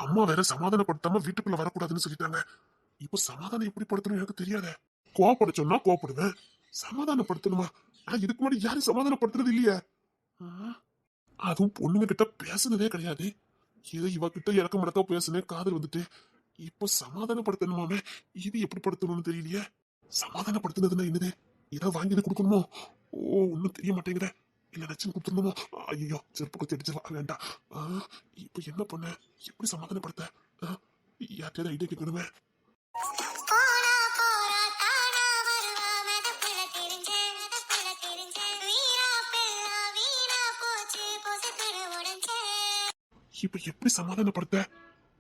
அம்மா வேற சமாதானப்படுத்தாம வீட்டுக்குள்ள வரக்கூடாதுன்னு சொல்லிட்டாங்க. இப்ப சமாதானம் எப்படி படுத்தணும் எனக்கு தெரியாத. கோவப்பட சொன்னா கோவப்படுவேன், சமாதானப்படுத்தணுமா? ஆனா இதுக்கு முன்னாடி யாரும் சமாதானப்படுத்துறது இல்லையே. அதுவும் பொண்ணுங்க கிட்ட பேசுனதே கிடையாது. ஏதோ இவ கிட்ட இறக்க மடக்கா பேசுனேன், காதல் வந்துட்டு இப்ப சமாதானப்படுத்தணுமாமே. இது எப்படி படுத்தணும்னு தெரியலையே. சமாதானப்படுத்துனதுன்னா என்னது? ஏதாவது வாங்கி கொடுக்கணுமோ? ஓ, ஒன்னும் தெரிய மாட்டேங்குத. இல்ல நச்சு கொடுத்துடணுமோ? ஐயோ, செருப்பு குத்தி அடிச்சிருவா, வேண்டாம். இப்ப என்ன பண்ண? எப்படி சமாதானப்படுத்த? யார்கிட்ட ஐடியா கேட்கணுமே. இப்ப எப்படி சமாதானப்படுத்த?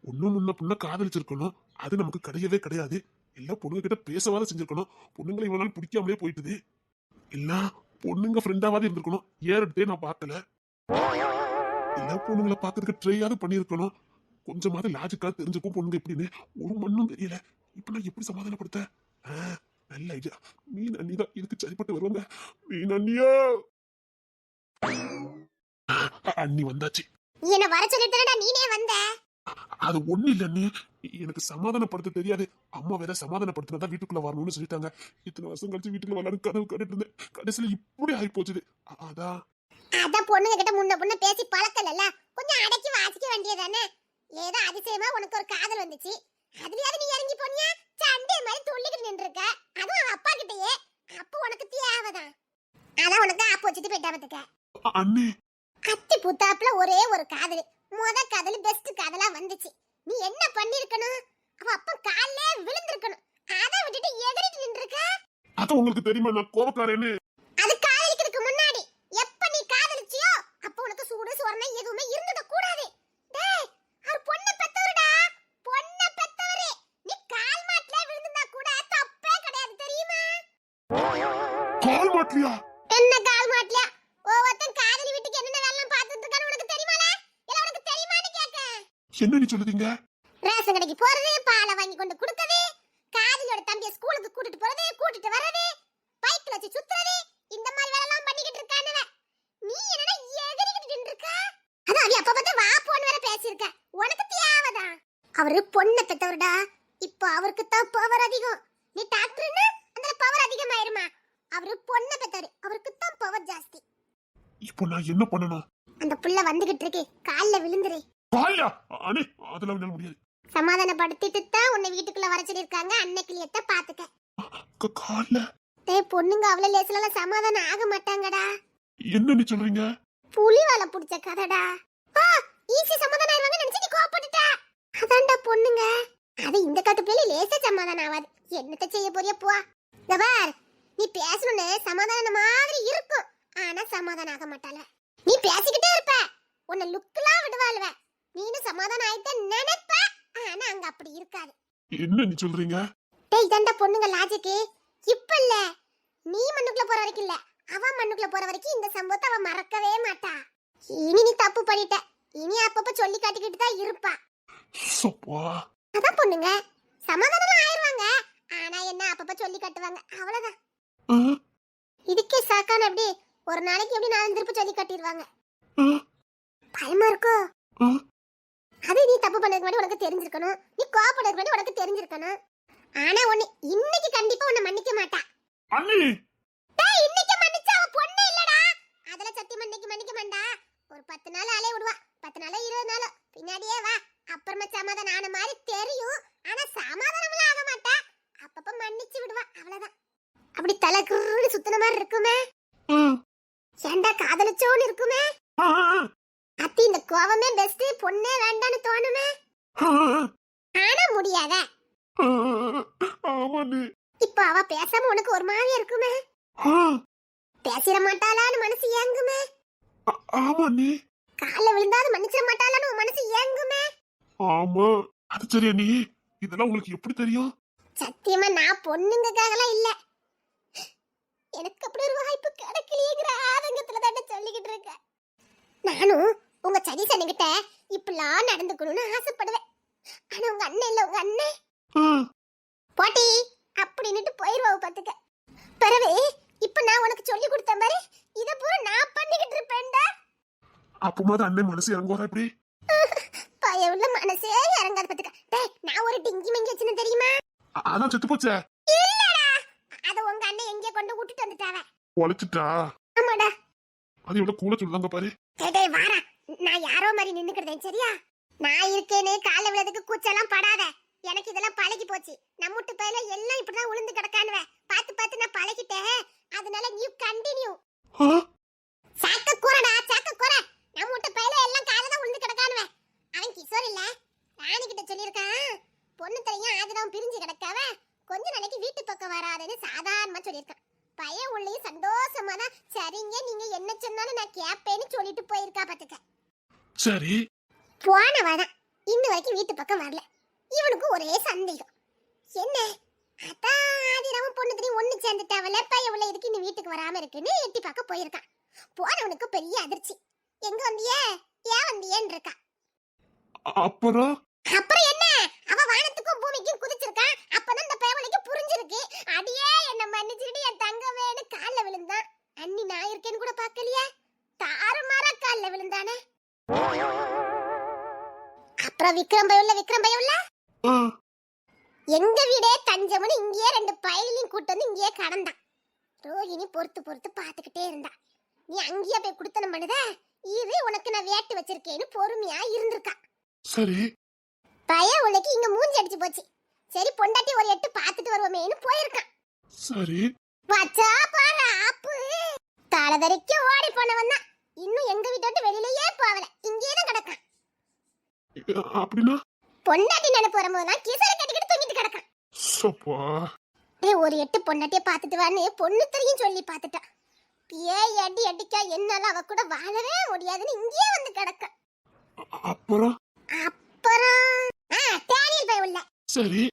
ஒண்ணும் முன்ன பொண்ண காதலிச்சிருக்கணும், அது நமக்கு கிடையவே கிடையாது. இல்ல பொண்ணுங்க கிட்ட பேசவாத செஞ்சிருக்கணும். பொண்ணுங்களை இவ்வளவு நாள் பிடிக்காமலே போயிட்டுது. இல்ல பொண்ணுங்க ஃப்ரெண்டாவது இருந்திருக்கணும், ஏறட்டே நான் பார்க்கல. இல்ல பொண்ணுங்களை பாக்குறதுக்கு ட்ரையாவது பண்ணிருக்கணும். கொஞ்சமாவது லாஜிக்கா தெரிஞ்சுக்கும் பொண்ணுங்க எப்படின்னு. ஒரு மண்ணும் தெரியல. இப்ப நான் எப்படி சமாதானப்படுத்த? நல்ல ஐடியா. மீன் அண்ணி தான் இதுக்கு சரிப்பட்டு வருவாங்க. மீன் அண்ணியா? அண்ணி வந்தாச்சு. என்ன வர சொல்லிட்டடா, நீனே வந்த. அது ஒண்ணு இல்ல அண்ணி, எனக்கு சமாதானப்படுத்த தெரியாது. அம்மா வேற சமாதானப்படுத்தினதா வீட்டுக்குள்ள வரணும்னு சொல்லிட்டாங்க. இத்தனை வருஷம் கழிச்சு வீட்டுக்குள்ள வரலான்னு கனவு கண்டுட்டு இருந்தேன். கடைசியில இப்படி ஆகி போச்சுது. அதான் பொண்ணுங்க கிட்ட முன்ன பொண்ணு பேசி பழக்கல, கொஞ்சம் அடக்கி வாசிக்க வேண்டியதானே. ஏதோ அதிசயமா உனக்கு ஒரு காதல் வந்துச்சு, அதுலயாவது நீ இறங்கி போனியா? சண்டே மாதிரி துள்ளிக்கிட்டு நின்று இருக்க, அதுவும் அவ அப்பா கிட்டயே. அப்ப உனக்கு தேவைதான். அதான் உனக்கு ஆப்பு வச்சுட்டு போயிட்டாவதுக்க. அண்ணி கத்தி புத்தாப்புல ஒரே ஒரு காதல், முத காதல் பெஸ்ட் காதலா வந்துச்சு. நீ என்ன பண்ணிருக்கணும்? அவ அப்ப கால்லே விழுந்திருக்கணும். அத விட்டுட்டு எகிரிட்டு நின்று இருக்க. அது உங்களுக்கு தெரியுமா நான் கோபக்காரன்னு? அது காதலிக்கிறதுக்கு முன்னாடி எப்ப நீ காதலிச்சியோ அப்ப உனக்கு சூடு சொரணை எதுவுமே இருந்தத கூடாது. டேய், அவர் பொண்ண பெத்தவருடா, பொண்ண பெத்தவரே. நீ கால் மாட்ல விழுந்தா கூட தப்பே கிடையாது, தெரியுமா? கால் மாட்லியா? என்ன கால் மாட்ல? ஒவ்வொருத்தன் காதலி வீட்டுக்கு என்னென்ன வேலைலாம் பார்த்துட்டு இருக்கான்னு உனக்கு தெரியுமால? இல்ல உனக்கு தெரியுமான்னு கேக்க. என்ன நீ சொல்லுதீங்க? ரேஷன் கடைக்கு போறது, பாலை வாங்கி கொண்டு கொடுக்கிறது, காதலியோட தம்பியை ஸ்கூலுக்கு கூட்டிட்டு போறது, கூட்டிட்டு வர்றது, பைக்ல வச்சு சுத்துறது, இந்த மாதிரி வேலைலாம் பண்ணிக்கிட்டு இருக்கானவ. நீ என்னடா எகிரிக்கிட்டு நின்னு இருக்க? அதான் அவ அப்ப பார்த்து வா போன்னு வேற பேசியிருக்க. உனக்கு தேவைதான். அவரு பொண்ணை பெத்தவருடா, இப்போ அவருக்கு தான் பவர் அதிகம். நீ டாக்டர்னா அந்த பவர் அதிகமாயிருமா? அவரு பொண்ணை பெத்தவரு, அவருக்கு தான் பவர் ஜாஸ்தி. இப்போ நான் என்ன பண்ணணும்? அந்த புள்ள வந்துகிட்டு இருக்கு, கால்ல விழுந்துரு. காலையா? அண்ணே, அதெல்லாம் என்னால முடியாது. சமாதானப்படுத்திட்டு தான் உன்னை வீட்டுக்குள்ள வர சொல்லிருக்காங்க. அன்னைக்கிளியத்த பாத்துக்க. கால்ல? டேய், பொண்ணுங்க அவ்வளவு லேசில சமாதானம் ஆக மாட்டாங்கடா. என்ன நீ சொல்றீங்க? புலி வாழை புடிச்ச கதைடா. ஈஸி சமாதானம் ஆயிருவாங்க நினைச்சு நீ கோவப்பட்டுட்ட. அதான்டா பொண்ணுங்க. அது இந்த காட்டு பிள்ளை லேசா சமாதானம் ஆகாது. என்னத்த செய்ய போறியா போ. பார், நீ பேசணும்னு சமாதானம் மாதிரி இருக்கும், ஆனா சமாதானம் ஆக மாட்டாள. நீ பேசிக்கிட்டே இருப்ப, உன்னை லுக்கெல்லாம் விடுவாளுவ. நீனும் சமாதானம் ஆயிட்ட நினைப்ப, ஆனா அங்க அப்படி இருக்காது. என்ன நீ சொல்றீங்க? டேய், இதான்டா பொண்ணுங்க லாஜிக்கு. இப்ப இல்ல, நீ மண்ணுக்குள்ள போற வரைக்கும் இல்ல, அவ மண்ணுக்குள்ள போற வரைக்கும் இந்த சம்பவத்தை அவ மறக்கவே மாட்டா. இனி நீ தப்பு பண்ணிட்ட, இனி அப்பப்ப சொல்லி காட்டிக்கிட்டு தான் இருப்பா. அதான் பொண்ணுங்க சமாதானம் ஆயிருவாங்க, ஆனா என்ன அப்பப்ப சொல்லி காட்டுவாங்க, அவ்வளவுதான். இதுக்கே சாக்கான எப்படி ஒரு நாளைக்கு எப்படி 4 திருப்பு சொல்லி காட்டிடுவாங்க. பயமா இருக்கோ? அது நீ தப்பு பண்ணதுக்கு முன்னாடி உனக்கு தெரிஞ்சிருக்கணும், நீ கோவப்படுறதுக்கு முன்னாடி உனக்கு தெரிஞ்சிருக்கணும். ஆனா ஒண்ணு, இன்னைக்கு கண்டிப்பா உன்னை மன்னிக்க மாட்டா. அண்ணி, டேய், இன்னைக்கு மன்னிச்சா அவ பொண்ணு இல்லடா. அதல சத்தியம் இன்னைக்கு மன்னிக்க மாட்டா. ஒரு 10 நாள் ஆளே விடுவா, 10 நாளோ 20 நாளோ பின்னாடியே வா. அப்புறமா சமாதானம் ஆன மாதிரி தெரியும், ஆனா சமாதானம்லாம் ஆக மாட்டா. அப்பப்ப மன்னிச்சு விடுவா, அவ்வளவுதான். அப்படி தலை குறுன்னு சுத்தின மாதிரி இருக்குமே. ஏண்டா காதலிச்சோன்னு இருக்குமே. அத்தி, இந்த கோவமே பெஸ்ட், பொண்ணே வேண்டான்னு தோணுமே. ஆனா முடியாத. இப்ப அவ பேசாம உனக்கு ஒரு மாதிரி இருக்குமே. பேசிட மாட்டாளான்னு மனசு ஏங்குமே. கால்ல விழுந்தாது மன்னிச்சிட மாட்டாளான்னு உன் மனசு ஏங்குமே. ஆமா, அது சரி அண்ணி. இதெல்லாம் உங்களுக்கு எப்படி தெரியும்? சத்தியமா நான் பொண்ணுங்கக்காகலாம் இல்ல, எனக்கு அப்படி ஒரு வாய்ப்பு கிடைக்கலையேங்கிற ஆதங்கத்துல தான் சொல்லிக்கிட்டு இருக்கேன். நானும் உங்க சதீஷ் அண்ணன்கிட்ட இப்படிலாம் நடந்துக்கணும்னு ஆசைப்படுவேன். ஆனா உங்க அண்ணன் இல்ல, உங்க அண்ணன் போட்டி அப்படின்னுட்டு போயிருவாவு பாத்துக்க. பிறகு இப்ப நான் உனக்கு சொல்லி கொடுத்த மாதிரி இத பூரா நான் பண்ணிக்கிட்டு இருப்பேன்டா. அப்பமாவது அண்ணன் மனசு இறங்குவாரா? எப்படி பயவுள்ள மனசே எங்கேயும் எங்க வச்சுன்னு தெரியுமா? அதான் செத்து போச்சே. இல்லடா, அத உங்க அண்ணன் எங்கே கொண்டு விட்டுட்டு வந்துட்டாவ. உழைச்சிட்டா? ஆமாடா. அது எவ்வளவு கூட சொல்லுதாங்க பாரு. டேய் வாடா, நான் யாரோ மாதிரி நின்னுக்கிறேன் சரியா? நான் இருக்கேனே கால விழதுக்கு கூச்சலாம் படாத. எனக்கு இதெல்லாம் பழகி போச்சு. நம்ம வீட்டு பையில எல்லாம் இப்படிதான் உளுந்து கிடக்கானுவே. பார்த்து பார்த்து நான் பழகிட்டேன். அதனால நீ கண்டினியூ. சாக்க கூறடா, சாக்க கூற. நம்ம வீட்டு பையில எல்லாம் கால தான் உளுந்து கிடக்கானுவே. அவன் கிஷோர் இல்ல, ராணி கிட்ட சொல்லியிருக்கான். பொண்ணு தெரியும் ஆதிரம் பிரிஞ்சு கிடக்காவ. கொஞ்ச நாளைக்கு வீட்டு பக்கம் வராதுன்னு சாதாரணமா சொல்லியிருக்கான். பையன் உள்ளேயும் சந்தோஷமா தான் சரிங்க நீங்க என்ன சொன்னாலும் நான் கேப்பேன்னு சொல்லிட்டு போயிருக்கா பாத்துக்க. சரி. போனவதான் இன்னும் வரைக்கும் வீட்டு பக்கம் வரல. இவனுக்கு ஒரே சந்தேகம். என்ன அதான் ஆதிராவும் பொண்ணு தெரியும் ஒண்ணு சேர்ந்துட்டாவல, பையன் உள்ள இதுக்கு இன்னும் வீட்டுக்கு வராம இருக்குன்னு எட்டி பார்க்க போயிருக்கான். போனவனுக்கு பெரிய அதிர்ச்சி. எங்க வந்தியே, ஏன் வந்தியேன்னு இருக்கா. அப்புறம் என்ன, அவ வானத்துக்கும் பூமிக்கும் குதிச்சிருக்கான். அப்பதான் இந்த பேவலைக்கு புரிஞ்சிருக்கு. அடியே என்ன மன்னிச்சிடு என் தங்கமேன்னு கால்ல விழுந்தான். அண்ணி நான் இருக்கேன்னு கூட பார்க்கலையே, தாறுமாறா கால்ல விழுந்தானே. அப்புறம் விக்ரம் பையுள்ள எங்க வீடே தஞ்சம்னு இங்கேயே ரெண்டு பயலையும் கூட்டு வந்து இங்கேயே கடந்தான். ரோஹிணி பொறுத்து பொறுத்து பாத்துக்கிட்டே இருந்தா. நீ அங்கேயே போய் குடுத்தனம் பண்ணுத, இது உனக்கு நான் வேட்டு வச்சிருக்கேன்னு பொறுமையா இருந்திருக்கா. சரி. பையன் உனக்கு இங்க மூஞ்சி அடிச்சு போச்சு. சரி பொண்டாட்டி ஒரு எட்டு பாத்துட்டு வருவோமேன்னு போயிருக்கான். சரி. வச்சா பாரு ஆப்பு. தலதறிக்கு ஓடி போனவன் தான். இன்னும் எங்க வீட்டை விட்டு வெளியிலயே போகல, இங்கேயே தான் கிடக்கான். அப்படின்னா பொண்டாட்டி நினைப்பு வரும்போதுதான் கிசரை கட்டிக்கிட்டு தூங்கிட்டு கிடக்கான். சப்பா. ஒரு எட்டு பொண்டாட்டிய பாத்துட்டு வான்னு பொண்ணு தெரியும் சொல்லி பாத்துட்டான். ஏய் அடி அடிக்கா என்னால அவ கூட வாழவே முடியாதுன்னு இங்கேயே வந்து கிடக்கான். அப்புறம் தேனியல் பய உள்ள. சரி.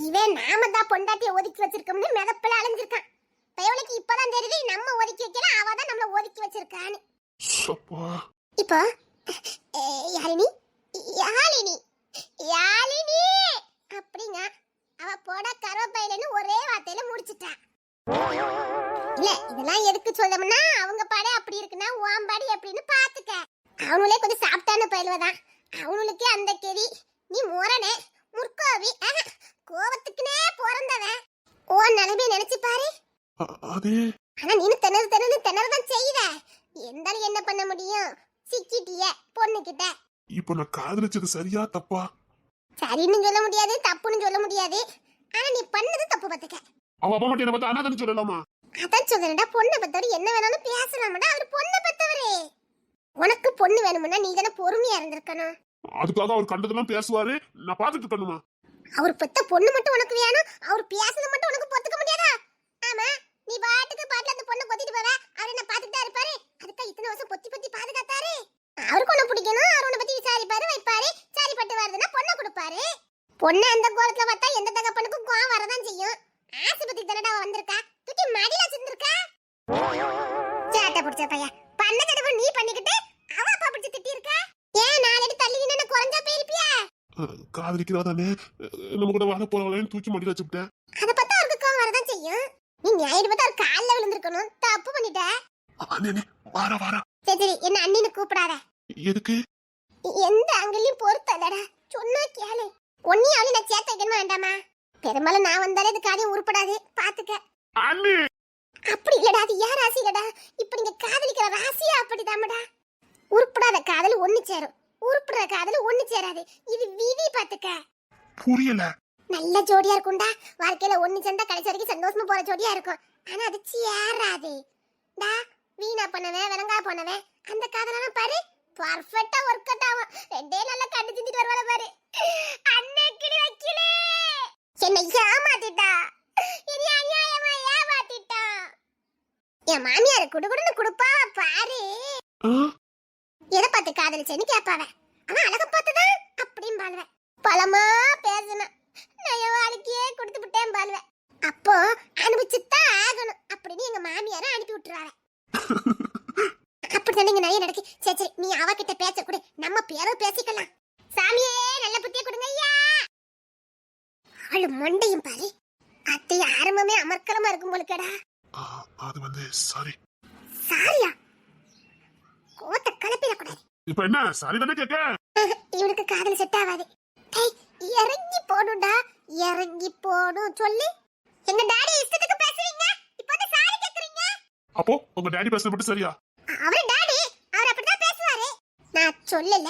இவன் நாம தான் பொண்டாட்டிய ஒதுக்கி வச்சிருக்கோம்னு மிதப்பில அலைஞ்சிருக்கான். பயவளுக்கு இப்பதான் தெரியுது நம்ம ஒதுக்கி வைக்கல, அவ தான் நம்மள ஒதுக்கி வச்சிருக்கான்னு. சப்பா. இப்போ யாழினி அப்படிங்க அவ போட கருவேப்பையிலன்னு ஒரே வார்த்தையில முடிச்சிட்டா. இல்ல இதெல்லாம் எதுக்கு சொல்லணும்னா அவங்க பாடே அப்படி இருக்குன்னா உன் பாடி எப்படின்னு பாத்துக்க. அவனுங்களே கொஞ்சம் சாப்பிட்டான பயிலுவதான். அவனுக்கே அந்த கெதி. நீ முரணே முற்கோவி கோவத்துக்குனே பிறந்தவன். ஓ நிலைமைய நினைச்சு பாரு. அதே. ஆனா நீ திணறதான் செய்வ. எந்தாலும் என்ன பண்ண முடியும், சிக்கிட்டிய பொண்ணுகிட்ட. இப்போ நான் காதலிச்சது சரியா தப்பா? சரின்னு சொல்ல முடியாது, தப்புன்னு சொல்ல முடியாது. ஆனா நீ பண்ணது தப்பு பாத்துக்க. அவ அப்பா மட்டும் என்ன பார்த்தா அனாதன்னு சொல்லலாமா? அதான் சொல்றேன்டா, பொண்ணை பத்தவரு என்ன வேணாலும் பேசலாமடா. அவர் பொண்ணை பத்தவரே. உனக்கு பொண்ணு வேணும்னா நீ தானே பொறுமையா இருந்திருக்கணும். அதுக்காக அவர் கண்டதெல்லாம் பேசுவாரு, நான் பாத்துட்டு இருக்கணுமா? அவர் பெத்த பொண்ணு மட்டும் உனக்கு வேணும், அவர் பேசுறது மட்டும் உனக்கு பொத்துக்க முடியாதா? ஆமா, நீ பாட்டுக்கு பாட்டுல அந்த பொண்ணை கொத்திட்டு போவ, அவர் என்ன பாத்துட்டா இருப்பாரு. அதுக்கா இத்தனை வருஷம் பொத்தி பொத்தி பாதுகாத்தாரு. அவருக்கு உன்னை பிடிக்கணும், அவர் உன்னை பத்தி விசாரிப்பாரு வைப்பாரு. சரிப்பட்டு வருதுன்னா பொண்ணை கொடுப்பாரு. பொண்ணு அந்த கோலத்துல பார்த்தா எந்த தகப்பனுக்கும் கோவம் வரதான் செய்யும். ஆஸ்பத்திரி தானடா வந்திருக்கா, தூக்கி மடியில வச்சிருந்திருக்கா. சேட்டை பிடிச்ச பையன் பண்ண தடவை நீ பண்ணிக்கிட்டு அவ அப்பா பிடிச்சு திட்டி இருக்கா. ஏன் நாலடி தள்ளி நின்னு குறைஞ்சா போயிருப்பியா? காதலிக்கிறா தானே, நம்ம கூட வாழ போறவளையும் தூக்கி மடியில வச்சுட்டேன். அத பார்த்தா அவருக்கு கோவம் வரதான் செய்யும். நீ ஞாயிறு பார்த்தா அவர் கால்ல விழுந்திருக்கணும், தப்பு பண்ணிட்ட. அண்ணே வாரா. சரி என்ன அண்ணின்னு கூப்பிடாத. எதுக்கு? எந்த அங்கலையும் பொறுத்தலடா, சொன்னா கேளு. ஒன்னியும் அவளையும் நான் சேர்த்து வைக்கணுமா வேண்டாமா? பெரும்பாலும் நான் வந்தாலே இது காரியம் உருப்படாது, பாத்துக்க. அண்ணே அப்படி இல்லடா, அது யார் ராசி இல்லடா. இப்ப நீங்க காதலிக்கிற ராசியா அப்படிதாமடா. உருப்படாத காதல் ஒண்ணு சேரும், உருப்படுற காதல் ஒண்ணு சேராது. இது விதி, பாத்துக்க. புரியல. நல்ல ஜோடியா இருக்கும்டா. வாழ்க்கையில ஒண்ணு சேர்ந்தா கடைசி வரைக்கும் சந்தோஷமா போற ஜோடியா இருக்கும். ஆனா அது சேராது டா. வீணா பண்ணவன் விளங்கா போனவன் அந்த காதலாம் பாரு பர்ஃபெக்ட்டா ஒர்க் அவுட் ஆகும். ரெண்டே நல்லா கண்டு சிந்திட்டு வருவாள பாரு. அண்ணே கிளி வைக்கலே என்ன ஏமாத்திட்டா. இது அநியாயமா ஏமாத்திட்டா. என் மாமியார் குடுகுடுன்னு குடுப்பாவ பாரு. எதை பார்த்து காதலிச்சேன்னு கேட்பாவ. அவன் அழக பார்த்துதான் அப்படின்னு பாலுவேன். பழமா பேசணும், நான் என் வாழ்க்கையே கொடுத்து விட்டேன் பாலுவேன். அப்போ அனுபவிச்சுதான் ஆகணும் அப்படின்னு எங்க மாமியார அனுப்பி விட்டுருவாங்க. அப்படித்தானே இங்க நிறைய நடக்கு. சரி நீ அவகிட்ட பேச கூட, நம்ம பேரோ பேசிக்கலாம். சாமியே நல்ல புத்திய கொடுங்க ஐயா. அவளு மண்டையும் பாரு, அத்தை ஆரம்பமே அமர்க்கலமா இருக்கும் போலுக்கடா. அது வந்து சாரி. சாரியா? கோத்த கலப்பிட கூடாது. இப்ப என்ன சாரி தானே கேக்க? இவனுக்கு காதல் செட் ஆகாது. டேய் இறங்கி போணும்டா, இறங்கி போணும் சொல்லி எங்க டாடி இஷ்டத்துக்கு பேசுறீங்க. இப்போ வந்து சாரி கேக்குறீங்க. அப்போ உங்க டாடி பேசுறது மட்டும் சரியா? அவரு டாடி, அவர் அப்படிதான் பேசுவாரு. நான் சொல்லல,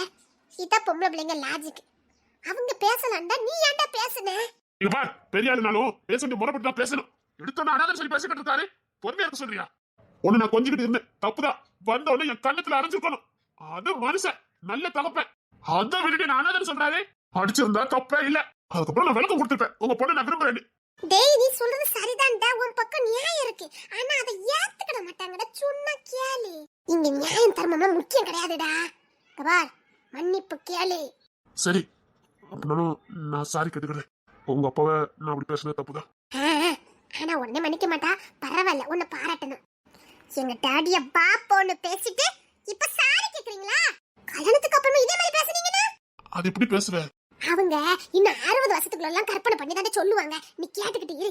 இத பொம்பளை பிள்ளைங்க லாஜிக். அவங்க பேசலாம்டா, நீ ஏன்டா பேசுன? இங்க பார், பெரிய ஆளுனாலும் பேச வேண்டிய முறைப்பட்டு தான் பேசணும். எடுத்தோன்னு அனாதை சொல்லி பேசிக்கிட்டு இருக்காரு. பொறுமையா இருக்க சொல்றியா? ஒண்ணு நான் கொஞ்சிக்கிட்டு இருந்தேன், தப்புதான். வந்த உடனே என் கண்ணத்துல அரைஞ்சிருக்கணும். அது மனுஷன், நல்ல தகப்பேன். அதை விட்டுட்டு நான் அனாதை சொல்றாரு. அடிச்சிருந்தா தப்பே இல்ல. அதுக்கப்புறம் நான் விளக்கம் கொடுத்துருப்பேன். உங்க பொண்ணை நான் விரும்புறேன். டேய், நீ சொல்றது சரிதான்டா, உன் பக்கம் நியாயம் இருக்கு. ஆனா அதை ஏத்துக்கிட மாட்டாங்கடா, சொன்னா கேளு. இங்க நியாயம் தர்மம்லாம் முக்கியம் கிடையாதுடா. பார், மன்னிப்பு கேளு. சரி, அப்படின்னாலும் நான் சாரி கேட்டுக்கிறேன். உங்க அப்பாவை நான் அப்படி பேசுனது தப்புதான். ஆனா உடனே மன்னிக்க மாட்டா. பரவாயில்ல, உன்னை பாராட்டணும். எங்க டாடிய பாப்போன்னு பேசிட்டு இப்ப சாரி கேக்குறீங்களா? கல்யாணத்துக்கு அப்புறமா இதே மாதிரி பேசுனீங்கன்னா அது எப்படி பேசுவேன்? அவங்க இன்னும் 60 வருஷத்துக்குள்ள எல்லாம் கற்பனை பண்ணி தானே சொல்லுவாங்க. நீ கேட்டுக்கிட்டு இரு.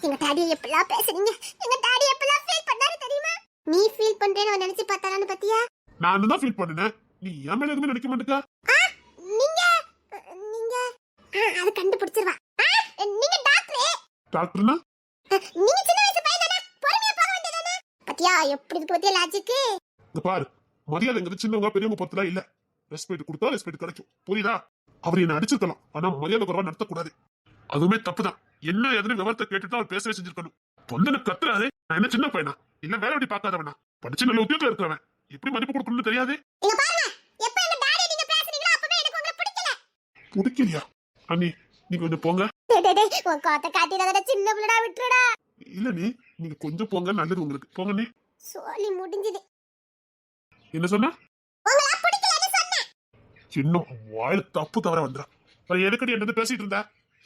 எங்க டாடியை எப்பெல்லாம் பேசுறீங்க, எங்க டாடி எப்பெல்லாம் ஃபீல் பண்ணாரு தெரியுமா? நீ ஃபீல் பண்றேன்னு அவன் நினைச்சு பார்த்தாரான்னு பாத்தியா? நான் தான் ஃபீல் பண்ணேன். நீ என் மேல எதுவுமே நினைக்க மாட்டேக்கா? நீங்க நீங்க அது கண்டுபிடிச்சிருவா. நீங்க டாக்டர். டாக்டர்னா? நீங்க சின்ன வயசு பையன் தானே, பொறுமையா போக வேண்டியதானே? பாத்தியா எப்படி இருக்கு பாத்தியா லாஜிக்? இந்த பாரு, மரியாதைங்கிறது சின்னவங்க பெரியவங்க பொறுத்தலாம் இல்ல. ரெஸ்பெக்ட் கொடுத்தா ரெஸ்பெக்ட் கிடைக்கும், புரியுதா? அவர் என்ன அடிச்சிருக்கலாம், ஆனா மரியாதை குறைவா நடத்தக்கூடாது. அதுவுமே தப்புதான். என்ன எதுன்னு விவரத்தை கேட்டுட்டு அவர் பேசவே செஞ்சிருக்கணும். பொண்ணு கத்துறாரு, நான் என்ன சின்ன பையனா? இல்ல வேலை எப்படி பார்க்காதவனா? படிச்சு நல்ல உத்தியோகத்துல இருக்கிறவன், எப்படி மதிப்பு கொடுக்கணும்னு தெரியாது. இங்க பாருங்க, எப்ப எங்க டாடி நீங்க பேசுறீங்களோ அப்பவே எனக்கு உங்களை பிடிக்கல. பிடிக்கலையா? அண்ணி நீங்க கொஞ்சம் போங்க. டேய் உன் கோத்த காட்டிடாதடா, சின்ன பிள்ளடா, விட்டுடா. இல்ல நீங்க கொஞ்சம் போங்க, நல்லது உங்களுக்கு. போங்க நீ. சோலி முடிஞ்சது. என்ன சொன்ன? உங்களை பிடிக்கலன்னு சொன்னேன். இன்னும் வாயில தப்பு தவற வந்துடா. எதுக்கடி என்ன பேசிட்டு இருந்த?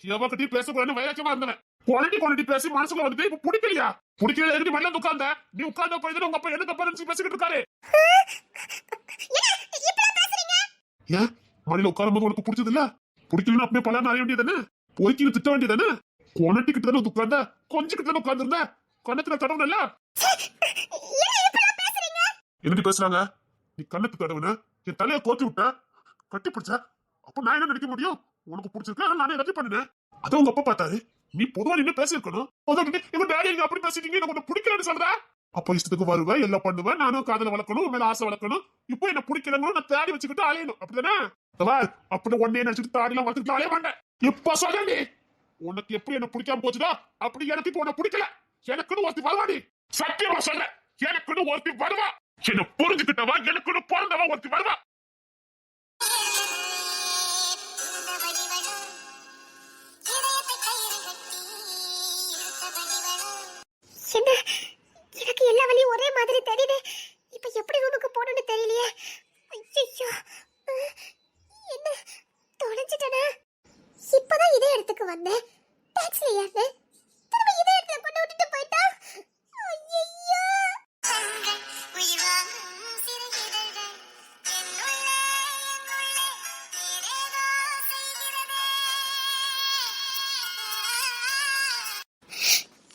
எவகிட்டயும் பேசக்கூடாதுன்னு வைராக்கியமா இருந்தவன். குவாலிட்டி பேசி மனசுல வந்துட்டு இப்ப பிடிக்கலையா? பிடிக்கல எதுக்கு மல்ல உட்கார்ந்த? நீ உட்கார்ந்த போய் உங்க அப்பா என்ன தப்பா நினைச்சு பேசிக்கிட்டு இருக்காரு. ஏன் மடியில உட்காரும் போது உனக்கு பிடிச்சது இல்ல? பிடிக்கலன்னு அப்படியே பல அறிய வேண்டியதானே? பொறுக்கின்னு திட்ட வேண்டியதானே? குவாலிட்டிக்கிட்டு தானே உட்கார்ந்த, கொஞ்சிக்கிட்டு தானே உட்கார்ந்துருந்த. கண்ணத்துல தடவுனல்ல? என்னடி பேசுறாங்க? நீ கண்ணத்து தடவுன, என் தலைய கோத்தி விட்ட, கட்டி பிடிச்ச. அப்ப நான் என்ன நினைக்க முடியும்? உனக்கு பிடிச்சிருக்க, நானே ரத்து பண்ணினேன். அத உங்க அப்பா பார்த்தாரு. நீ பொதுவா நின்று பேசிருக்கணும். எங்க டாடி நீங்க அப்படி பேசிட்டீங்க, எனக்கு உன்னை பிடிக்கலன்னு சொல்ற. அப்ப இஷ்டத்துக்கு வருவேன், எல்லாம் பண்ணுவேன். நானும் காதல வளர்க்கணும், உன் மேல ஆசை வளர்க்கணும். இப்போ என்ன பிடிக்கலன்னு நான் தேடி வச்சுக்கிட்டு அலையணும், அப்படிதானே? அப்படி ஒன்னே நினைச்சிட்டு தாடிலாம் வளர்த்துட்டு அலைய மாட்டேன். இப்ப சொல்லி உனக்கு எப்படி என்ன பிடிக்காம போச்சுதா, அப்படி எனக்கு இப்போ உன்னை பிடிக்கல. எனக்குன்னு ஒருத்தி வருவாடி, சத்தியமா சொல்றேன். எனக்குன்னு ஒருத்தி வருவா, என்ன புரிஞ்சுக்கிட்டவா, எனக்குன்னு பிறந்தவா ஒருத்தி வருவா. என்ன, எனக்கு எல்லா வழியும் ஒரே மாதிரி தெரியுது. இப்ப எப்படி ரூமுக்கு போகணும்னு தெரியலையே. ஐயோ, என்ன தொலைஞ்சிட்டேனா? இப்பதான் இதே இடத்துக்கு வந்தேன். டாக்ஸில ஏறினேன், திரும்ப இதே இடத்துல கொண்டு விட்டுட்டு போயிட்டா. ஐயோ,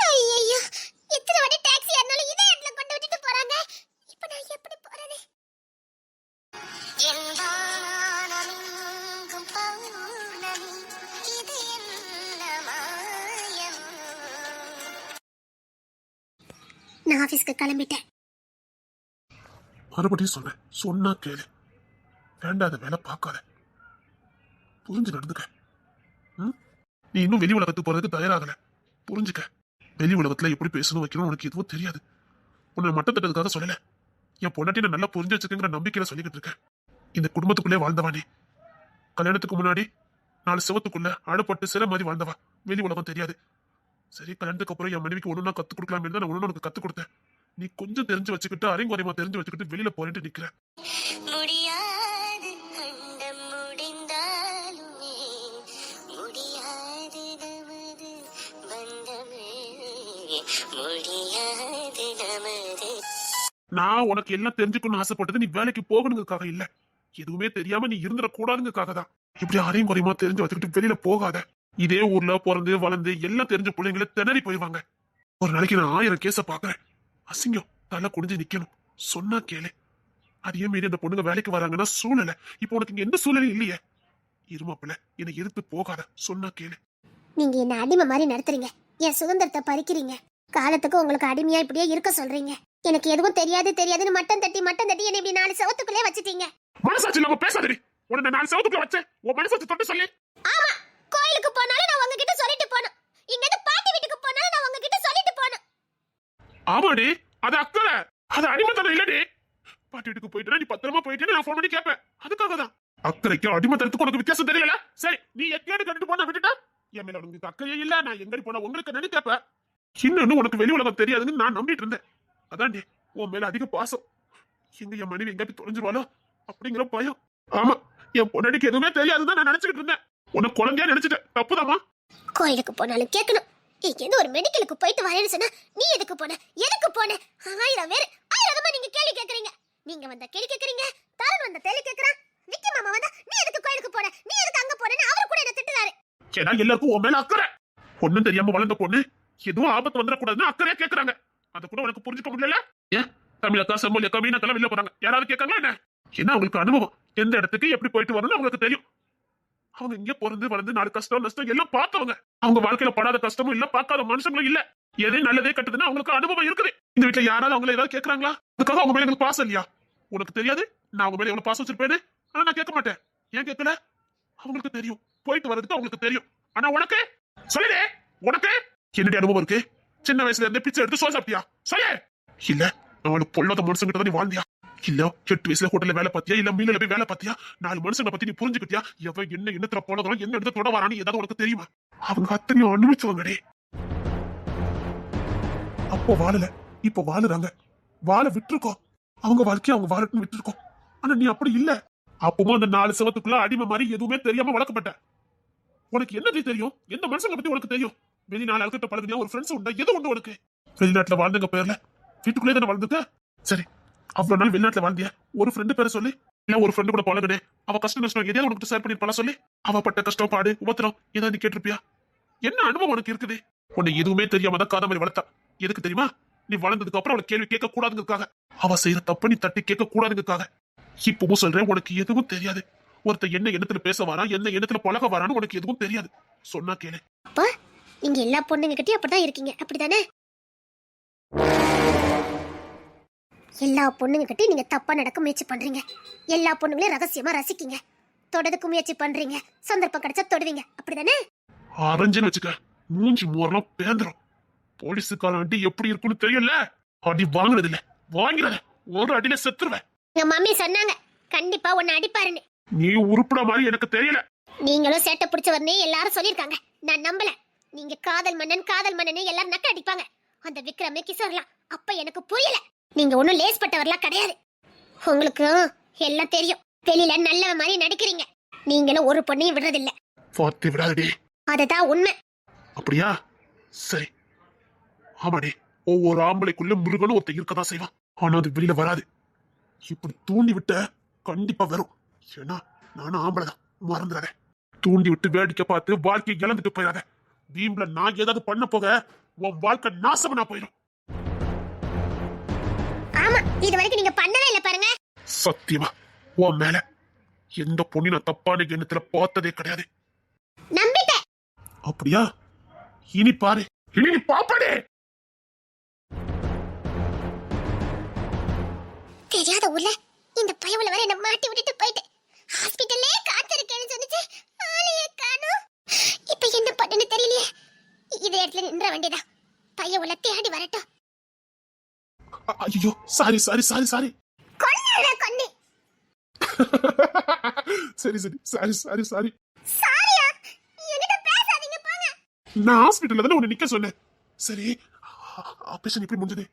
ஐயோ, எத்தனை வாட்டி டாக்ஸி ஏறினாலும் இதே இடத்துல கொண்டு விட்டுட்டு போறாங்க. இப்ப நான் எப்படி போறது? நான் ஆபீஸ்க்கு கிளம்பிட்டேன். மறுபடியும் சொன்னேன், சொன்னா கேளு. வேண்டாத வேலை பார்க்காத, புரிஞ்சு நடந்துக்க. நீ இன்னும் வெளி உலகத்துக்கு போறதுக்கு தயாராகல, புரிஞ்சுக்க. வெளி உலகத்துல எப்படி பேசணும் வைக்கணும் உனக்கு எதுவும் தெரியாது. உன்னை மட்டம் தட்டதுக்காக சொல்லல, என் பொண்டாட்டி நான் நல்லா புரிஞ்சு வச்சுக்கங்கிற நம்பிக்கையில சொல்லிக்கிட்டு இருக்கேன். இந்த குடும்பத்துக்குள்ளே வாழ்ந்தவானே, கல்யாணத்துக்கு முன்னாடி 4 செவத்துக்குள்ள அடப்பட்டு சில மாதிரி வாழ்ந்தவா. வெளி உலகம் தெரியாது. சரி, கல்யாணத்துக்கு அப்புறம் என் மனைவிக்கு ஒண்ணுன்னா கத்து கொடுக்கலாமே தான் நான் ஒண்ணு உனக்கு கத்து கொடுத்தேன். நீ கொஞ்சம் தெரிஞ்சு வச்சுக்கிட்டு அரைங்குறையமா தெரிஞ்சு வச்சுக்கிட்டு வெளியில போறேன்ட்டு நிக்கிற. நான் உனக்கு எல்லாம் தெரிஞ்சுக்கணும்னு ஆசைப்பட்டது நீ வேலைக்கு போகணுங்கிறதுக்காக இல்ல, எதுவுமே தெரியாம நீ இருந்துட கூடாதுங்கிறதுக்காக தான். இப்படி அரையும் குறையுமா தெரிஞ்சு வச்சுக்கிட்டு வெளியில போகாத. இதே ஊர்ல பிறந்து வளர்ந்து எல்லாம் தெரிஞ்ச பிள்ளைங்களை திணறி போயிடுவாங்க. ஒரு நாளைக்கு நான் 1000 கேஸ பாக்குறேன். அசிங்கம், தலை குடிஞ்சு நிக்கணும். சொன்னா கேளு. அதையே மீறி அந்த பொண்ணுங்க வேலைக்கு வராங்கன்னா சூழ்நிலை. இப்போ உனக்கு இங்க எந்த சூழ்நிலையும் இல்லையே. இருமாப்பிள்ள என்னை எதிர்த்து போகாத, சொன்னா கேளு. நீங்க என்ன அடிமை மாதிரி நடத்துறீங்க, என் சுதந்திரத்தை பறிக்கிறீங்க, காலத்துக்கு உங்களுக்கு அடிமையா இப்படியே இருக்க சொல்றீங்க. எனக்கு எதுவும் தெரியாது தெரியாதுன்னு மட்டம் தட்டி என்ன இப்படி 4 செவத்துக்குள்ளே வச்சிட்டீங்க. மனசாட்சி இல்லாம பேசாதடி. உன்னை 4 செவத்துக்குள்ள வச்சேன், உன் மனசாட்சி தொட்டு சொல்லு. ஆமா, கோயிலுக்கு போனாலும் நான் உங்ககிட்ட சொல்லிட்டு போனேன், இங்க இருந்து பாட்டி வீட்டுக்கு போனாலும் நான் உங்ககிட்ட சொல்லிட்டு போனேன். ஆமாடி, அது அக்கறை, அது அடிமைத்தனம் இல்லடி. பாட்டி வீட்டுக்கு போயிட்டு நீ பத்திரமா போயிட்டு நான் போன் பண்ணி கேட்பேன். அதுக்காக தான். அக்கறைக்கு அடிமைத்தனத்துக்கு உனக்கு வித்தியாசம் தெரியல. சரி, நீ எக்கேடு கட்டிட்டு போனா விட்டுட்டா என் மேல உனக்கு அக்கறையே இல்ல, நான் எங்கடி போனா உங்களுக்கு நினை கேட்ப. இன்னும் உனக்கு வெளி உலகம் தெரியாதுன்னு நான் நம்பிட்டு இருந்தேன். அதான்டி உன் மேல அதிக பாசம். எங்க என் மனைவி எங்க போய் தொலைஞ்சிருவாளோ அப்படிங்கிற பயம். ஆமா, என் பொண்ணடிக்கு எதுவுமே தெரியாதுன்னு நான் நினைச்சுக்கிட்டு இருந்தேன். உனக்கு குழந்தையா நினைச்சிட்டேன். தப்புதாமா. கோயிலுக்கு போனாலும் கேட்கணும், இங்கேருந்து ஒரு மெடிக்கலுக்கு போயிட்டு வரேன்னு சொன்னா நீ எதுக்கு போன எதுக்கு போன 1000 பேர் 1000 நீங்க கேள்வி கேக்குறீங்க. நீங்க வந்த கேள்வி கேக்குறீங்க, தரன் வந்த கேள்வி கேக்குறான், விக்கி மாமா வந்தா நீ எதுக்கு கோயிலுக்கு போன நீ எதுக்கு அங்க போறேன்னு அவரு கூட என்ன திட்டுறாரு. ஏன்னா எல்லாருக்கும் உன் மேல அக்கறை. ஒண்ணும் தெரியாம வளர்ந்த பொண்ணு எதுவும் ஆபத்து வந்துடக்கூடாதுன்னு அக்கறையா கேக்குறாங்க. அதை கூட உனக்கு புரிஞ்சுக்க முடியல. ஏன் தமிழக்கா செம்மொழியக்கா மீனக்கெல்லாம் வெளில போறாங்க, யாராவது கேட்காங்களா என்ன? ஏன்னா அவங்களுக்கு அனுபவம், எந்த இடத்துக்கு எப்படி போயிட்டு வரணும்னு அவங்களுக்கு தெரியும். அவங்க இங்க பிறந்து வளர்ந்து 4 கஷ்டம் நஷ்டம் எல்லாம் பார்த்தவங்க. அவங்க வாழ்க்கையில படாத கஷ்டமும் இல்ல, பார்க்காத மனுஷங்களும் இல்ல. எதே நல்லதே கட்டுதுன்னு அவங்களுக்கு அனுபவம் இருக்குது. இந்த வீட்டுல யாராவது அவங்கள ஏதாவது கேட்கறாங்களா? அதுக்காக அவங்க மேல எனக்கு பாசம் இல்லையா? உனக்கு தெரியாது நான் அவங்க மேல எவ்வளவு பாசம் வச்சிருப்பேன்னு. ஆனா நான் கேட்க மாட்டேன். ஏன் கேட்கல? அவங்களுக்கு தெரியும், போயிட்டு வர்றதுக்கு அவங்களுக்கு தெரியும். ஆனா உனக்கு சொல்லுடே, உனக்கு என்னடி அனுபவம் இருக்கு? சின்ன வயசுல இருந்தே பிச்சை எடுத்து சோறு சாப்பிட்டியா? சொல்லு. இல்ல அவனுக்கு பொல்லாத மனுஷங்கிட்ட தான் நீ வாழ்ந்தியா? இல்ல 8 வயசுல ஹோட்டல்ல வேலை பார்த்தியா? இல்ல மீன்ல போய் வேலை பார்த்தியா? 4 மனுஷங்களை பத்தி நீ புரிஞ்சுக்கிட்டியா? எவன் என்ன எண்ணத்துல போனதோ என்ன எடுத்து தொட வரான்னு ஏதாவது உனக்கு தெரியுமா? அவங்க அத்தனையும் அனுபவிச்சவங்கடே. அப்போ வாழல, இப்ப வாழுறாங்க. வாழ விட்டுருக்கோம், அவங்க வாழ்க்கைய அவங்க வாழட்டுன்னு விட்டுருக்கோம். ஆனா நீ அப்படி இல்ல. அப்பவும் அந்த 4 செவத்துக்குள்ள அடிமை மாதிரி எதுவுமே தெரியாம வளர்க்கப்பட்ட. உனக்கு என்னது தெரியும்? எந்த மனுஷங்களை பத்தி உனக்கு தெரியும்? வெளிநாள் ஆள்கிட்ட பழகுனியா? ஒரு ஃப்ரெண்ட்ஸ் உண்டா? எது உண்டு உனக்கு? வெளிநாட்டுல வாழ்ந்தங்க பேர்ல வீட்டுக்குள்ளே தானே வாழ்ந்துக்க. சரி, அவ்வளவு நாள் வெளிநாட்டுல வாழ்ந்தியா? ஒரு ஃப்ரெண்டு பேரை சொல்லி, இல்ல ஒரு ஃப்ரெண்டு கூட பழகுனே, அவ கஷ்டம் நஷ்டம் எதையாவது உனக்கு ஷேர் பண்ணிருப்பாளா? சொல்லி, அவ பட்ட கஷ்டம் பாடு உபத்திரம் ஏதாவது நீ கேட்டிருப்பியா? என்ன அனுபவம் உனக்கு இருக்குது? உன்னை எதுவுமே தெரியாம தான் காதமரி வளர்த்தா. எதுக்கு தெரியுமா? நீ வளர்ந்ததுக்கு அப்புறம் அவளை கேள்வி கேட்க கூடாதுங்கிறதுக்காக. அவ செய்யற தப்ப நீ தட்டி கேட்க கூடாதுங்கிறதுக்காக. இப்பவும் சொல்றேன், உனக்கு எதுவும் தெரியாது. ஒருத்த என்ன எண்ணத்துல பேச வரான், என்ன எண்ணத்துல பழக வரான்னு உனக்கு எதுவும் தெரியாது. சொன்னா கேளு. அப்பா நீங்க எல்லா பொண்ணுங்க கிட்டயும் அப்படிதான் இருக்கீங்க, அப்படிதானே? எல்லா பொண்ணுங்க கிட்டயும் நீங்க தப்பா நடக்க முயற்சி பண்றீங்க. எல்லா பொண்ணுங்களையும் ரகசியமா ரசிக்கீங்க, தொடதுக்கு முயற்சி பண்றீங்க, சந்தர்ப்பம் கிடைச்சா தொடுவீங்க, அப்படிதானே? அரைஞ்சுன்னு வச்சுக்க, மூஞ்சி மோரெல்லாம் பேந்துரும். போலீஸுக்காரன் அடி எப்படி இருக்குன்னு தெரியல. அடி வாங்கினது இல்ல, வாங்கிறத ஒரு அடியில செத்துருவேன். எங்க மம்மி சொன்னாங்க கண்டிப்பா உன்னை அடிப்பாருன்னு. நீ உருப்பட மாதிரி எனக்கு தெரியல. நீங்களும் சேட்டை பிடிச்சவர்னே எல்லாரும் சொல்லிருக்காங்க, நான் நம்பல. நீங்க காதல் மன்னன் எல்லாரும் நக்க அடிப்பாங்க. அந்த விக்ரமே கிஷோர்லாம் அப்ப எனக்கு புரியல. நீங்க ஒண்ணும் லேஸ்பட்டவர்லாம் கிடையாது. உங்களுக்கு எல்லாம் தெரியும். வெளியில நல்ல மாதிரி நடிக்கிறீங்க. நீங்களும் ஒரு பொண்ணையும் விடுறதில்ல. பார்த்து விடாதடி. அதுதான் உண்மை. அப்படியா? சரி. ஆமாடி, ஒவ்வொரு ஆம்பளைக்குள்ள முருகனும் ஒருத்த இருக்கதான் செய்வான். ஆனா அது வெளியில வராது. இப்படி தூண்டி விட்ட கண்டிப்பா வரும். ஏன்னா நானும் ஆம்பளைதான், மறந்துடாத. தூண்டி விட்டு வேடிக்கை பார்த்து வாழ்க்கையை இழந்துட்டு போயிடாத. வீம்புல நான் ஏதாவது பண்ண போக உன் வாழ்க்கை நாசமா போயிடும். ஆமா, இது வரைக்கும் நீங்க பண்ணவே இல்ல பாருங்க. சத்தியமா உன் மேல எந்த பொண்ணு நான் தப்பான எண்ணத்துல பார்த்ததே கிடையாது. நம்பிட்டேன். அப்படியா? இனி பாரு, இனி நீ பாப்பாடே. தெரியாத ஊர்ல இந்த பயவுல வர என்ன மாட்டி விட்டுட்டு போயிட்டு ஹாஸ்பிடல்லே காத்திருக்கேன்னு சொன்னிச்சு. ஆளையே காணோம். இப்ப என்ன பண்ணன்னு தெரியலையே. இதே இடத்துல நின்ற வேண்டியதா. பயவுல தேடி வரட்டும். ஐயோ, சாரி சாரி சாரி சாரி. கொன்னடா கொன்னி. சரி சரி, சாரி சாரி சாரி. சாரியா? என்கிட்ட பேசாதீங்க போங்க. நான் ஹாஸ்பிடல்ல தான உன்னை நிக்க சொன்னேன். சரி, ஆபரேஷன் எப்படி முடிஞ்சது?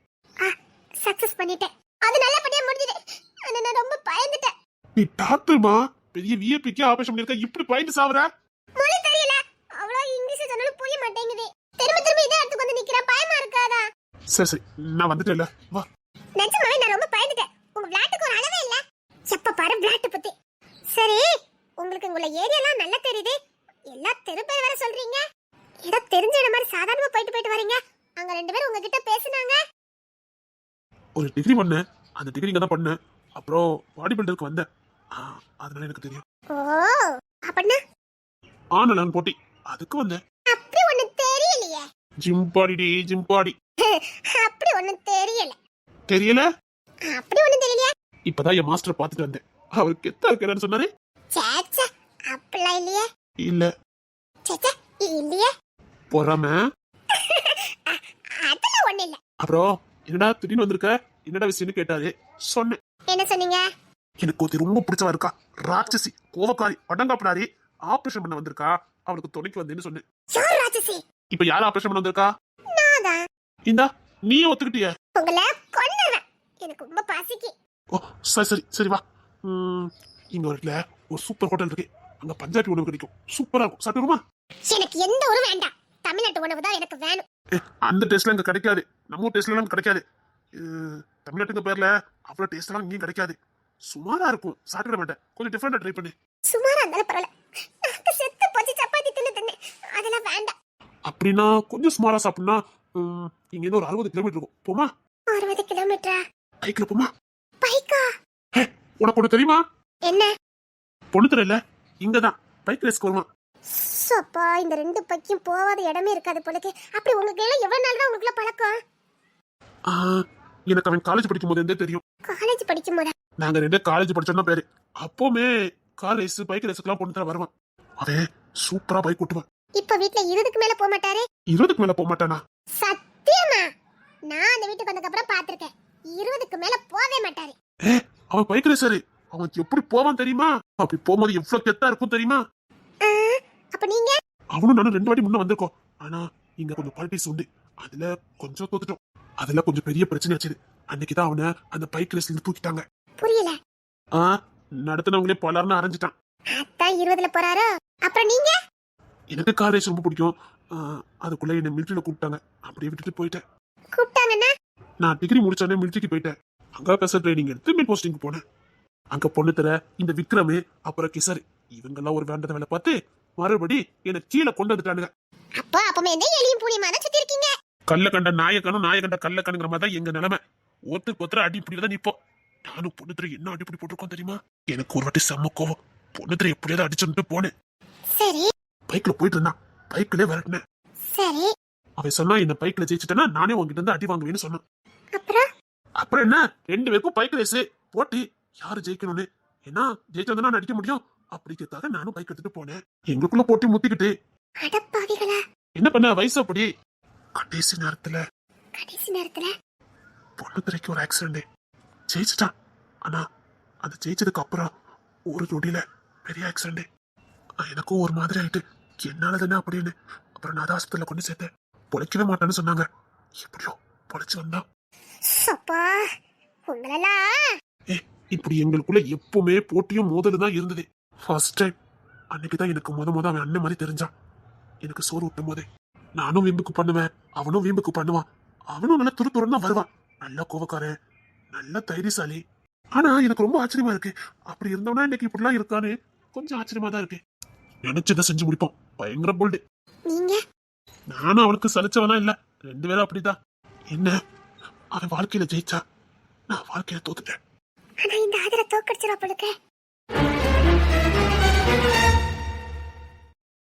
சக்சஸ் பண்ணிட்டேன். அது நல்லபடியா முடிஞ்சது. ஆனா நான் ரொம்ப பயந்துட்டேன். நீ டாக்டர்மா, பெரிய விஐபிக்கு ஆபரேஷன் பண்ணிருக்க, இப்படி பயந்து சாவற? மொழி தெரியல, அவ்வளோ இங்கிலீஷ் சொன்னாலும் புரிய மாட்டேங்குது. திரும்ப இதே இடத்துக்கு வந்து நிக்கிற, பயமா இருக்காதா? சரி சரி, நான் வந்துட்டேன்ல, வா. நிஜமாவே நான் ரொம்ப பயந்துட்டேன். உங்க விளையாட்டுக்கு ஒரு அளவே இல்ல. எப்ப பாரு விளையாட்டு பத்தி. சரி, உங்களுக்கு உங்க ஏரியாலாம் நல்லா தெரியுது. எல்லா தெரு பேர் வேற சொல்றீங்க. ஏதோ தெரிஞ்ச இடம் மாதிரி சாதாரணமா போயிட்டு வரீங்க. அங்க 2 பேரும் உங்ககிட்ட பேசுனாங்க. ஒரு டிகிரி பண்ணேன், அந்த டிகிரி இங்க தான் பண்ணேன். அப்புறம் பாடி பில்டருக்கு வந்தேன், அதனால எனக்கு தெரியும். ஓ, அப்படின்னா ஆனலான் போட்டி அதுக்கு வந்தேன். அப்படி ஒண்ணு தெரியலையே. Gym body gym body. அப்படி ஒண்ணு தெரியல. தெரியல? அப்படி ஒண்ணு தெரியலையா? இப்பதான் என் மாஸ்டர் பாத்துட்டு வந்தேன். அவருக்கு கெத்தா இருக்கேன்னு சொன்னாரு. சேச்சே அப்படிலாம் இல்லையே. இல்ல. சேச்சே இல்லையே. பொறாம. அதெல்லாம் ஒண்ணு இல்ல. அப்புறம் என்னடா திடீர்னு வந்திருக்க, என்னடா விஷயம்னு கேட்டாரு. சொன்னேன். என்ன சொன்னீங்க? எனக்கு ஒருத்தி ரொம்ப பிடிச்சவா இருக்கா, ராட்சசி, கோவக்காரி, அடங்காப்பிடாரி, ஆபரேஷன் பண்ண வந்திருக்கா, அவளுக்கு துணைக்கு வந்தேன்னு சொன்னேன். யார் ராட்சசி? இப்ப யார் ஆபரேஷன் பண்ண வந்திருக்கா? நான்தான். இந்தா நீயே ஒத்துக்கிட்டிய. உங்களை கொன்னுவேன். எனக்கு ரொம்ப பசிக்கு. ஓ சரி சரி சரி வா. இங்க ஒரு இடத்துல ஒரு சூப்பர் ஹோட்டல் இருக்கு, அங்க பஞ்சாபி உணவு கிடைக்கும், சூப்பரா இருக்கும், சாப்பிடுமா? எனக்கு எந்த உணவும் வேண்டாம், தமிழ்நாட்டு உணவு தான் எனக்கு வேணும். அந்த டேஸ்ட்ல இங்க கிடைக்காது, நம்ம டேஸ்ட்ல எல்லாம் கிடைக்காது. தமிழ்நாட்டுக்கு பேர்ல அவ்வளவு டேஸ்ட் எல்லாம் இங்கேயும் கிடைக்காது, சுமாரா இருக்கும், சாப்பிட மாட்டேன், கொஞ்சம் டிஃபரெண்டா ட்ரை பண்ணு. சுமாரா இருந்தாலும் பரவாயில்ல, நான் செத்து போச்சு சப்பாத்தி தின்னு அதெல்லாம் வேண்டாம். அப்படின்னா கொஞ்சம் சுமாரா சாப்பிடுனா இங்க இருந்து ஒரு 60 கிலோமீட்டர் இருக்கும், போமா? 60 கிலோமீட்டரா? பைக்ல போமா? பைக்கா? உனக்கு ஒண்ணு தெரியுமா? என்ன? பொண்ணு தெரியல, இங்கதான் பைக் ரேஸ்க்கு வருமா. சப்பா, இந்த ரெண்டு பைக்கும் போகாத இடமே இருக்காது போலக்கு. அப்படி உங்களுக்கு எல்லாம் எவ்வளவு நாள் தான் உங்களுக்குள்ள பழக்கம்? எனக்கு அவன் காலேஜ் படிக்கும் போது இருந்தே தெரியும். காலேஜ் படிக்கும் போது? நாங்க ரெண்டு காலேஜ் படிச்சோம்னா பேரு. அப்போமே கார் ரேஸ், பைக் ரேஸ்க்குலாம் பொண்ணு தர வருவான். அவன் சூப்பரா பைக் ஓட்டுவான். இப்ப வீட்ல 20க்கு மேல போக மாட்டாரு? 20க்கு மேல போக மாட்டானா? சத்தியமா? நான் அந்த வீட்டுக்கு வந்ததுக்கு அப்புறம் பாத்திருக்கேன், 20க்கு மேல போவே மாட்டாரு. அவன் பைக் ரேசரு, அவன் எப்படி போவான் தெரியுமா? அப்படி போகும்போது எவ்வளவு கெத்தா இருக்கும் தெரியுமா? அப்ப நீங்க? அவனும் நானும் 2 வாட்டி முன்ன வந்திருக்கோம். ஆனா இங்க கொஞ்சம் பாலிட்டிக்ஸ் உண்டு, அதுல கொஞ்சம் தோத்துட்டோம். அதுல கொஞ்சம் பெரிய பிரச்சனை ஆச்சு. அன்னைக்குதான் அவனை அந்த பைக் ரேஸ்ல இருந்து தூக்கிட்டாங்க. புரியல. நடத்தினவங்களே பலர்னு அரைஞ்சிட்டான். அதான் 20ல போறாரோ? அப்புறம் நீங்க? எனக்கு கார் ரேஸ் ரொம்ப பிடிக்கும். அதுக்குள்ள என்ன மிலிட்டரியில கூப்பிட்டாங்க, அப்படியே விட்டுட்டு போயிட்டேன். கூப்பிட்டாங்கன்னா? நான் டிகிரி முடிச்சோடனே மிலிட்டரிக்கு போயிட்டேன். அங்க பேச ட்ரைனிங் எடுத்து மிட் போஸ்டிங் போனேன். அங்க பொண்ணு தர இந்த விக்ரமே, அப்புறம் கிசர், இவங்கெல்லாம் ஒரு வேண்டத வேலை பார்த்து மறுபடி என்ன கீழே கொண்டு வந்துட்டானுங்க. அப்ப அப்பமே எந்த எலியும் பூனியமா தான் சுத்தி இருக்கீங்க. கல்ல கண்ட நாயக்கனும் நாய கண்ட கல்ல கண்ணுங்கிற மாதிரி தான் எங்க நிலைமை. ஒருத்தருக்கு ஒருத்தர் அடிப்படியில தான் நிப்போம். நானும் பொண்ணு தர என்ன அடிப்படி போட்டிருக்கோம் தெரியுமா? எனக்கு ஒரு வாட்டி செம்ம கோவம், பொண்ணு தர எப்படியாவது அடிச்சுட்டு போனேன். சரி. பைக்ல போயிட்டு இருந்தான், பைக்லயே விரட்டினேன். சரி. அவன் சொன்னா இந்த பைக்ல ஜெயிச்சுட்டேன்னா நானே உங்ககிட்ட இருந்து அடி வாங்குவேன்னு சொன்னான். அப்புறம் என்ன, 2 பேருக்கும் பைக் ரேஸ் போட்டி, யாரு ஜெயிக்கணும்னு. ஏன்னா ஜெயிச்சா நான் அடிக்க முடியும், அப்படிங்கிறதுக்காக நானும் பைக் எடுத்துட்டு போனேன். எங்களுக்குள்ள போட்டி முத்திக்கிட்டு. அடப்பாவிகளா, என்ன பண்ண, வயசு அப்படி. கடைசி நேரத்துல பொண்ணு திரைக்கு ஒரு ஆக்சிடென்ட், ஜெயிச்சுட்டான். ஆனா அது ஜெயிச்சதுக்கு அப்புறம் ஒரு நொடியில பெரிய ஆக்சிடென்ட். எனக்கும் ஒரு மாதிரி ஆயிட்டு, என்னால தானே அப்படின்னு. அப்புறம் நான் ஹாஸ்பிட்டல்ல கொண்டு சேர்த்தேன். பொழைக்கவே மாட்டான்னு சொன்னாங்க. எப்படியோ பொழைச்சு வந்தான். இப்படி எங்களுக்குள்ள எப்பவுமே போட்டியும் மோதலும் தான் இருந்தது. ஃபர்ஸ்ட் டைம் அன்னைக்குதான் எனக்கு முத அவன் அண்ணன் மாதிரி தெரிஞ்சான். எனக்கு சோறு ஊட்டும் போதே நானும் வீம்புக்கு பண்ணுவேன், அவனும் வீம்புக்கு பண்ணுவான். அவனும் நல்லா துருத்துறன்னு தான் வருவான், நல்லா கோவக்காரன், நல்ல தைரியசாலி. ஆனா எனக்கு ரொம்ப ஆச்சரியமா இருக்கு, அப்படி இருந்தவனா இன்னைக்கு இப்படிலாம் இருக்கான்னு கொஞ்சம் ஆச்சரியமா தான் இருக்கு. நினைச்சதை செஞ்சு முடிப்போம், பயங்கர போல்டு. நானும் அவனுக்கு சலிச்சவனா இல்ல, 2 பேரும் அப்படிதான். என்ன, அவன் வாழ்க்கையில ஜெயிச்சா, நான் வாழ்க்கையில தோத்துட்டேன். ஆனா இந்த ஆதர தோக்கடிச்சிரா போலுக்கு.